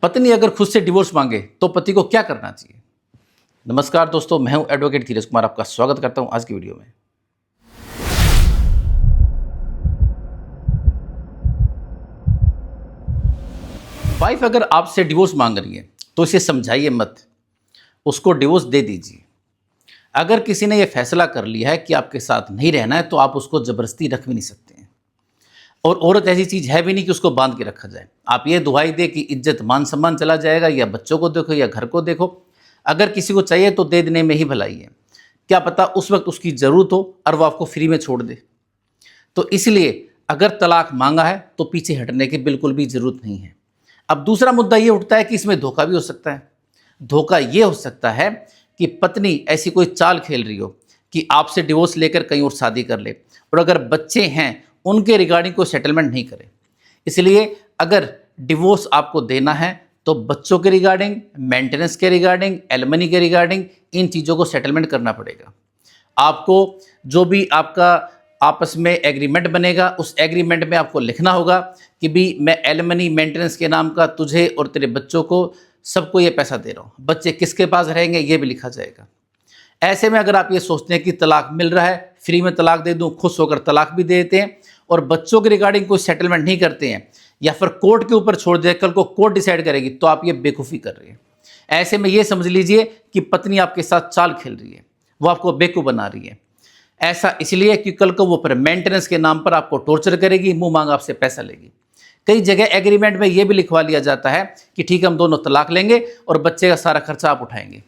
पत्नी अगर खुद से डिवोर्स मांगे तो पति को क्या करना चाहिए। नमस्कार दोस्तों, मैं हूं एडवोकेट धीरज कुमार, आपका स्वागत करता हूं आज की वीडियो में। वाइफ अगर आपसे डिवोर्स मांग रही है तो इसे समझाइए मत, उसको डिवोर्स दे दीजिए। अगर किसी ने यह फैसला कर लिया है कि आपके साथ नहीं रहना है तो आप उसको ज़बरदस्ती रख भी नहीं सकते हैं। और औरत ऐसी चीज़ है भी नहीं कि उसको बांध के रखा जाए। आप ये दुहाई दे कि इज्जत मान सम्मान चला जाएगा, या बच्चों को देखो या घर को देखो। अगर किसी को चाहिए तो दे देने में ही भलाई है। क्या पता उस वक्त उसकी ज़रूरत हो और वो आपको फ्री में छोड़ दे। तो इसलिए अगर तलाक मांगा है तो पीछे हटने की बिल्कुल भी ज़रूरत नहीं है। अब दूसरा मुद्दा ये उठता है कि इसमें धोखा भी हो सकता है। धोखा ये हो सकता है कि पत्नी ऐसी कोई चाल खेल रही हो कि आपसे डिवोर्स लेकर कहीं और शादी कर ले, और अगर बच्चे हैं उनके रिगार्डिंग कोई सेटलमेंट नहीं करे। इसलिए अगर डिवोर्स आपको देना है तो बच्चों के रिगार्डिंग, मेंटेनेंस के रिगार्डिंग, एलिमनी के रिगार्डिंग इन चीज़ों को सेटलमेंट करना पड़ेगा। आपको जो भी आपका आपस में एग्रीमेंट बनेगा उस एग्रीमेंट में आपको लिखना होगा कि भी मैं एलिमनी मेंटेनेंस के नाम का तुझे और तेरे बच्चों को सबको ये पैसा दे रहा हूँ। बच्चे किसके पास रहेंगे ये भी लिखा जाएगा। ऐसे में अगर आप ये सोचते हैं कि तलाक मिल रहा है, फ्री में तलाक दे दूँ, खुश होकर तलाक भी दे देते हैं और बच्चों के रिगार्डिंग कोई सेटलमेंट नहीं करते हैं या फिर कोर्ट के ऊपर छोड़ दे, कल को कोर्ट डिसाइड करेगी, तो आप ये बेवकूफ़ी कर रहे हैं। ऐसे में ये समझ लीजिए कि पत्नी आपके साथ चाल खेल रही है, वो आपको बेवकूफ़ बना रही है। ऐसा इसलिए कि कल को वो पर मेंटेनेंस के नाम पर आपको टॉर्चर करेगी, मुंह मांग आपसे पैसा लेगी। कई जगह एग्रीमेंट में ये भी लिखवा लिया जाता है कि ठीक है हम दोनों तलाक लेंगे और बच्चे का सारा खर्चा आप उठाएंगे।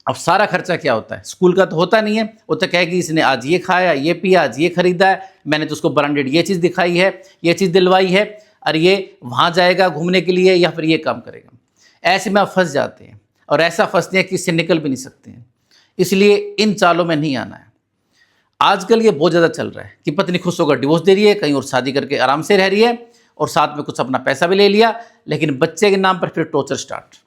अब सारा खर्चा क्या होता है? स्कूल का तो होता नहीं है। वो तो कहेगी इसने आज ये खाया, ये पिया, आज ये खरीदा है, मैंने तो उसको ब्रांडेड ये चीज़ दिखाई है, ये चीज़ दिलवाई है, और ये वहाँ जाएगा घूमने के लिए या फिर ये काम करेगा। ऐसे में आप फंस जाते हैं और ऐसा फंसते हैं कि इससे निकल भी नहीं सकते हैं। इसलिए इन चालों में नहीं आना है। आजकल ये बहुत ज़्यादा चल रहा है कि पत्नी खुश होकर डिवोर्स दे रही है, कहीं और शादी करके आराम से रह रही है और साथ में कुछ अपना पैसा भी ले लिया, लेकिन बच्चे के नाम पर फिर टॉर्चर स्टार्ट।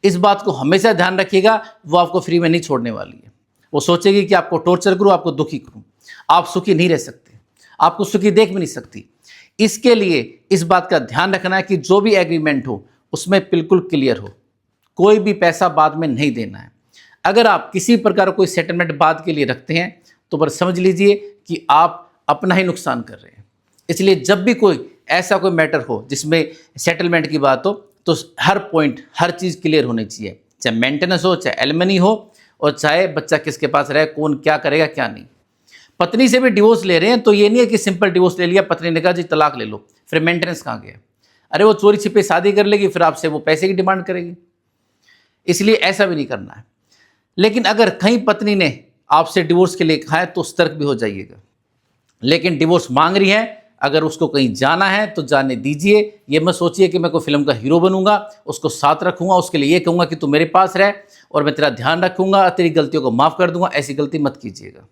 इस बात को हमेशा ध्यान रखिएगा, वो आपको फ्री में नहीं छोड़ने वाली है। वो सोचेगी कि आपको टॉर्चर करूँ, आपको दुखी करूँ। आप सुखी नहीं रह सकते, आपको सुखी देख भी नहीं सकती। इसके लिए इस बात का ध्यान रखना है कि जो भी एग्रीमेंट हो उसमें बिल्कुल क्लियर हो, कोई भी पैसा बाद में नहीं देना है। अगर आप किसी प्रकार कोई सेटलमेंट बाद के लिए रखते हैं तो बस समझ लीजिए कि आप अपना ही नुकसान कर रहे हैं। इसलिए जब भी कोई ऐसा कोई मैटर हो जिसमें सेटलमेंट की बात हो तो हर पॉइंट, हर चीज़ क्लियर होनी चाहिए, चाहे मेंटेनेंस हो, चाहे एलिमनी हो, और चाहे बच्चा किसके पास रहे, कौन क्या करेगा क्या नहीं। पत्नी से भी डिवोर्स ले रहे हैं तो ये नहीं है कि सिंपल डिवोर्स ले लिया, पत्नी ने कहा जी तलाक ले लो, फिर मेंटेनेंस कहाँ गया? अरे वो चोरी छिपे शादी कर लेगी, फिर आपसे वो पैसे की डिमांड करेगी। इसलिए ऐसा भी नहीं करना है। लेकिन अगर कहीं पत्नी ने आपसे डिवोर्स के लिए कहा है तो सतर्क भी हो जाइएगा। लेकिन डिवोर्स मांग रही है, अगर उसको कहीं जाना है तो जाने दीजिए। ये मत सोचिए कि मैं कोई फिल्म का हीरो बनूंगा, उसको साथ रखूंगा, उसके लिए ये कहूँगा कि तू मेरे पास रह और मैं तेरा ध्यान रखूंगा, तेरी गलतियों को माफ़ कर दूंगा। ऐसी गलती मत कीजिएगा।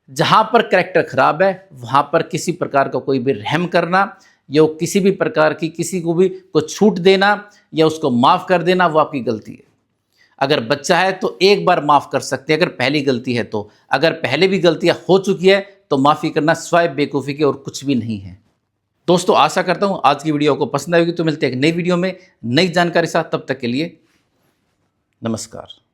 जहाँ पर कैरेक्टर खराब है वहाँ पर किसी प्रकार का कोई भी रहम करना या किसी भी प्रकार की किसी को भी कोई छूट देना या उसको माफ़ कर देना, वो आपकी गलती है। अगर बच्चा है तो एक बार माफ़ कर सकते हैं अगर पहली गलती है तो। अगर पहले भी गलतियां हो चुकी है तो माफ़ी करना स्वयं बेवकूफ़ी के और कुछ भी नहीं है। दोस्तों आशा करता हूं आज की वीडियो आपको पसंद आएगी। तो मिलते हैं एक नई वीडियो में नई जानकारी साथ, तब तक के लिए नमस्कार।